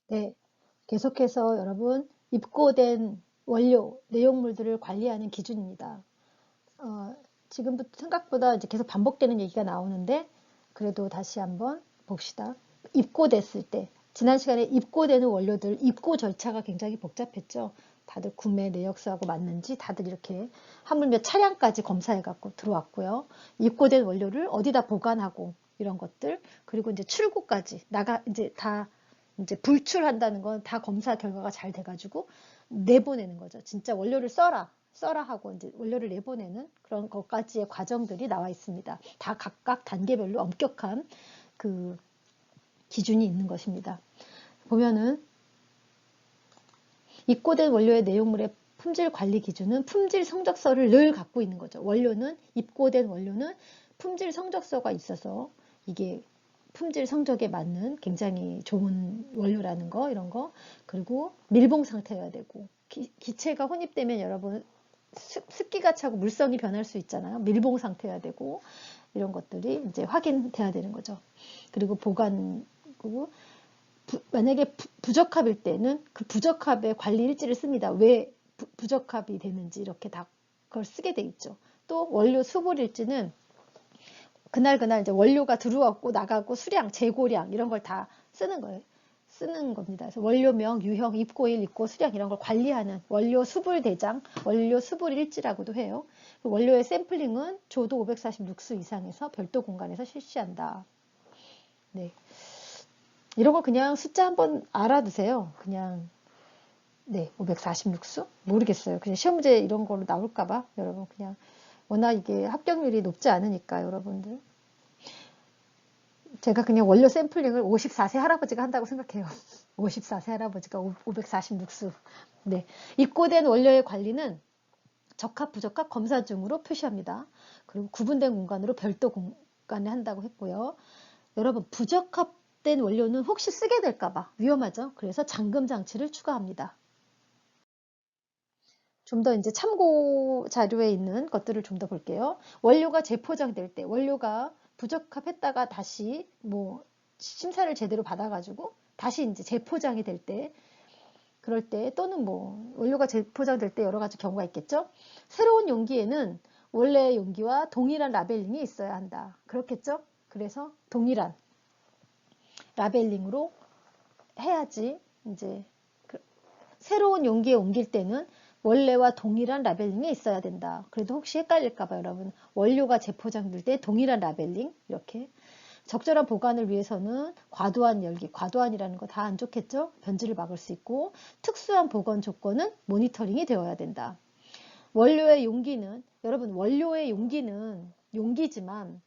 네, 계속해서 여러분 입고된 원료, 내용물들을 관리하는 기준입니다. 어, 지금부터 생각보다 이제 계속 반복되는 얘기가 나오는데 그래도 다시 한번 봅시다. 입고됐을 때, 지난 시간에 입고되는 원료들, 입고 절차가 굉장히 복잡했죠. 다들 구매 내역서하고 맞는지 다들 이렇게 하물며 차량까지 검사해갖고 들어왔고요. 입고된 원료를 어디다 보관하고 이런 것들, 그리고 이제 출고까지 이제 다 이제 불출한다는 건 다 검사 결과가 잘 돼가지고 내보내는 거죠. 진짜 원료를 써라 하고 이제 원료를 내보내는 그런 것까지의 과정들이 나와 있습니다. 다 각각 단계별로 엄격한 그 기준이 있는 것입니다. 보면은 입고된 원료의 내용물의 품질 관리 기준은 품질 성적서를 늘 갖고 있는 거죠. 입고된 원료는 품질 성적서가 있어서 이게 품질 성적에 맞는 굉장히 좋은 원료라는 거, 이런 거. 그리고 밀봉 상태여야 되고, 기체가 혼입되면 여러분 습기가 차고 물성이 변할 수 있잖아요. 밀봉 상태여야 되고, 이런 것들이 이제 확인돼야 되는 거죠. 그리고 그리고 만약에 부적합일 때는 그 부적합의 관리 일지를 씁니다. 왜 부적합이 되는지 이렇게 다 그걸 쓰게 돼 있죠. 또 원료 수불 일지는 그날 이제 원료가 들어왔고 나가고 수량, 재고량 이런 걸 다 쓰는 거예요. 쓰는 겁니다. 그래서 원료명, 유형, 입고일, 입고 수량 이런 걸 관리하는 원료 수불 대장, 원료 수불 일지라고도 해요. 원료의 샘플링은 조도 546수 이상에서 별도 공간에서 실시한다. 네. 이런 거 그냥 숫자 한번 알아두세요. 그냥 네, 546수? 모르겠어요. 그냥 시험 문제 이런 걸로 나올까봐 여러분 그냥 워낙 이게 합격률이 높지 않으니까 여러분들 제가 그냥 원료 샘플링을 54세 할아버지가 한다고 생각해요. 54세 할아버지가 546수. 네. 입고된 원료의 관리는 적합, 부적합 검사 중으로 표시합니다. 그리고 구분된 공간으로 별도 공간에 한다고 했고요. 여러분, 부적합된 원료는 혹시 쓰게 될까봐 위험하죠? 그래서 잠금 장치를 추가합니다. 좀 더 이제 참고 자료에 있는 것들을 좀 더 볼게요. 원료가 재포장될 때, 원료가 부적합했다가 다시 뭐 심사를 제대로 받아가지고 다시 이제 재포장이 될 때, 그럴 때 또는 뭐 원료가 재포장될 때 여러 가지 경우가 있겠죠. 새로운 용기에는 원래 용기와 동일한 라벨링이 있어야 한다. 그렇겠죠? 그래서 동일한 라벨링으로 해야지 이제 새로운 용기에 옮길 때는 원래와 동일한 라벨링이 있어야 된다. 그래도 혹시 헷갈릴까봐 여러분 원료가 재포장될 때 동일한 라벨링 이렇게 적절한 보관을 위해서는 과도한 열기, 과도한이라는 거 다 안 좋겠죠? 변질을 막을 수 있고 특수한 보관 조건은 모니터링이 되어야 된다. 원료의 용기는 여러분 원료의 용기는 용기지만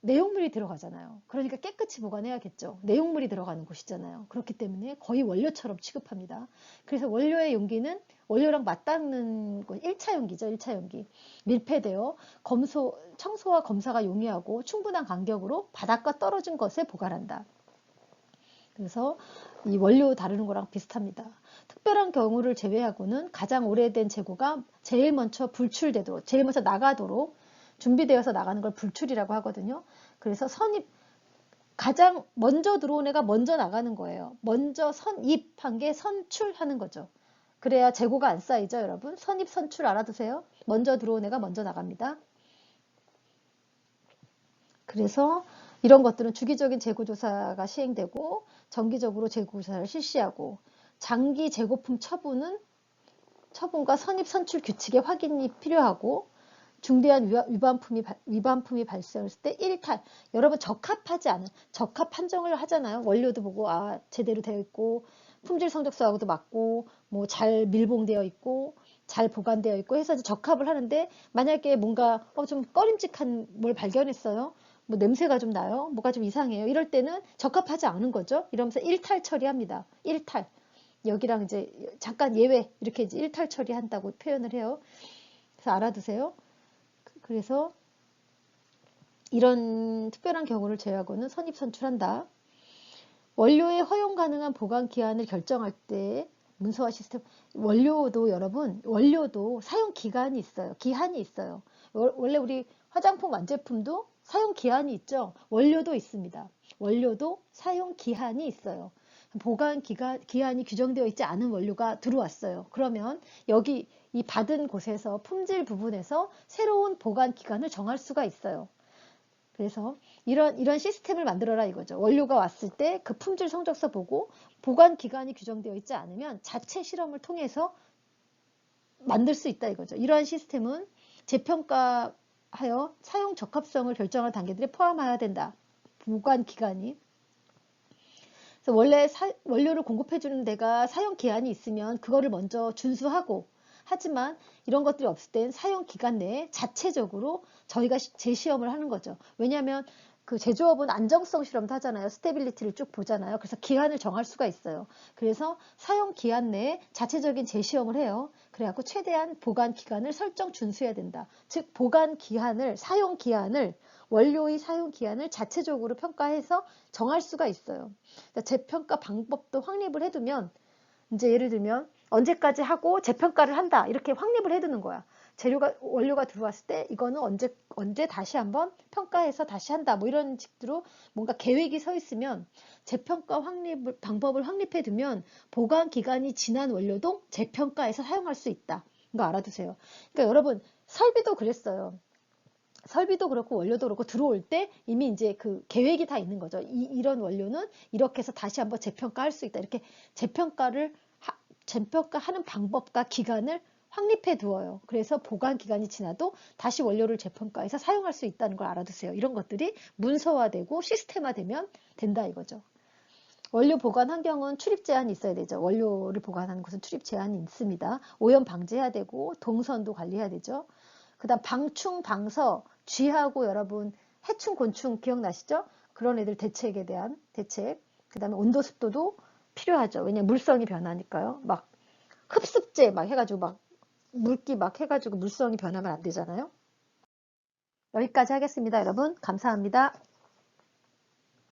내용물이 들어가잖아요. 그러니까 깨끗이 보관해야겠죠. 내용물이 들어가는 곳이잖아요. 그렇기 때문에 거의 원료처럼 취급합니다. 그래서 원료의 용기는 원료랑 맞닿는 곳, 1차 용기죠. 1차 용기. 밀폐되어 청소와 검사가 용이하고 충분한 간격으로 바닥과 떨어진 것에 보관한다. 그래서 이 원료 다루는 거랑 비슷합니다. 특별한 경우를 제외하고는 가장 오래된 재고가 제일 먼저 불출되도록, 제일 먼저 나가도록 준비되어서 나가는 걸 불출이라고 하거든요. 그래서 가장 먼저 들어온 애가 먼저 나가는 거예요. 먼저 선입한 게 선출하는 거죠. 그래야 재고가 안 쌓이죠, 여러분. 선입, 선출 알아두세요. 먼저 들어온 애가 먼저 나갑니다. 그래서 이런 것들은 주기적인 재고조사가 시행되고 정기적으로 재고조사를 실시하고 장기 재고품 처분과 선입, 선출 규칙의 확인이 필요하고 중대한 위반품이 발생했을 때 일탈. 여러분 적합 판정을 하잖아요. 원료도 보고 제대로 되어 있고 품질 성적서하고도 맞고 뭐 잘 밀봉되어 있고 잘 보관되어 있고 해서 적합을 하는데 만약에 뭔가 좀 꺼림칙한 뭘 발견했어요. 뭐 냄새가 좀 나요. 뭐가 좀 이상해요. 이럴 때는 적합하지 않은 거죠. 이러면서 일탈 처리합니다. 일탈. 여기랑 이제 잠깐 예외 이렇게 이제 일탈 처리한다고 표현을 해요. 그래서 알아두세요. 그래서 이런 특별한 경우를 제외하고는 선입선출한다. 원료의 허용 가능한 보관 기한을 결정할 때 문서화 시스템 원료도 사용 기간이 있어요. 기한이 있어요. 원래 우리 화장품 완제품도 사용 기한이 있죠. 원료도 있습니다. 원료도 사용 기한이 있어요. 기한이 규정되어 있지 않은 원료가 들어왔어요. 그러면 여기 이 받은 곳에서 품질 부분에서 새로운 보관 기간을 정할 수가 있어요. 그래서 이런 시스템을 만들어라 이거죠. 원료가 왔을 때 그 품질 성적서 보고 보관 기간이 규정되어 있지 않으면 자체 실험을 통해서 만들 수 있다 이거죠. 이러한 시스템은 재평가하여 사용 적합성을 결정할 단계들에 포함해야 된다. 보관 기간이. 그래서 원래 원료를 공급해 주는 데가 사용 기한이 있으면 그거를 먼저 준수하고, 하지만 이런 것들이 없을 땐 사용 기간 내에 자체적으로 저희가 재시험을 하는 거죠. 왜냐하면 그 제조업은 안정성 실험도 하잖아요. 스테빌리티를 쭉 보잖아요. 그래서 기한을 정할 수가 있어요. 그래서 사용 기한 내에 자체적인 재시험을 해요. 그래갖고 최대한 보관 기간을 설정 준수해야 된다. 즉 보관 기한을, 사용 기한을, 원료의 사용 기한을 자체적으로 평가해서 정할 수가 있어요. 그러니까 재평가 방법도 확립을 해두면, 이제 예를 들면 언제까지 하고 재평가를 한다 이렇게 확립을 해두는 거야. 원료가 들어왔을 때 이거는 언제 다시 한번 평가해서 다시 한다 뭐 이런 식으로 뭔가 계획이 서 있으면 재평가 방법을 확립해 두면 보관 기간이 지난 원료도 재평가해서 사용할 수 있다. 이거 알아두세요. 그러니까 여러분 설비도 그랬어요. 설비도 그렇고 원료도 그렇고 들어올 때 이미 이제 그 계획이 다 있는 거죠. 이런 원료는 이렇게 해서 다시 한번 재평가할 수 있다. 이렇게 재평가하는 방법과 기간을 확립해 두어요. 그래서 보관 기간이 지나도 다시 원료를 재평가해서 사용할 수 있다는 걸 알아두세요. 이런 것들이 문서화되고 시스템화되면 된다 이거죠. 원료 보관 환경은 출입 제한이 있어야 되죠. 원료를 보관하는 곳은 출입 제한이 있습니다. 오염 방지해야 되고 동선도 관리해야 되죠. 그 다음 방충, 방서, 쥐하고 여러분 해충, 곤충 기억나시죠? 그런 애들 대책에 대한 대책. 그 다음에 온도, 습도도 필요하죠. 왜냐면 물성이 변하니까요. 막 흡습제 막 해가지고 막 물기 막 해가지고 물성이 변하면 안 되잖아요. 여기까지 하겠습니다, 여러분. 감사합니다.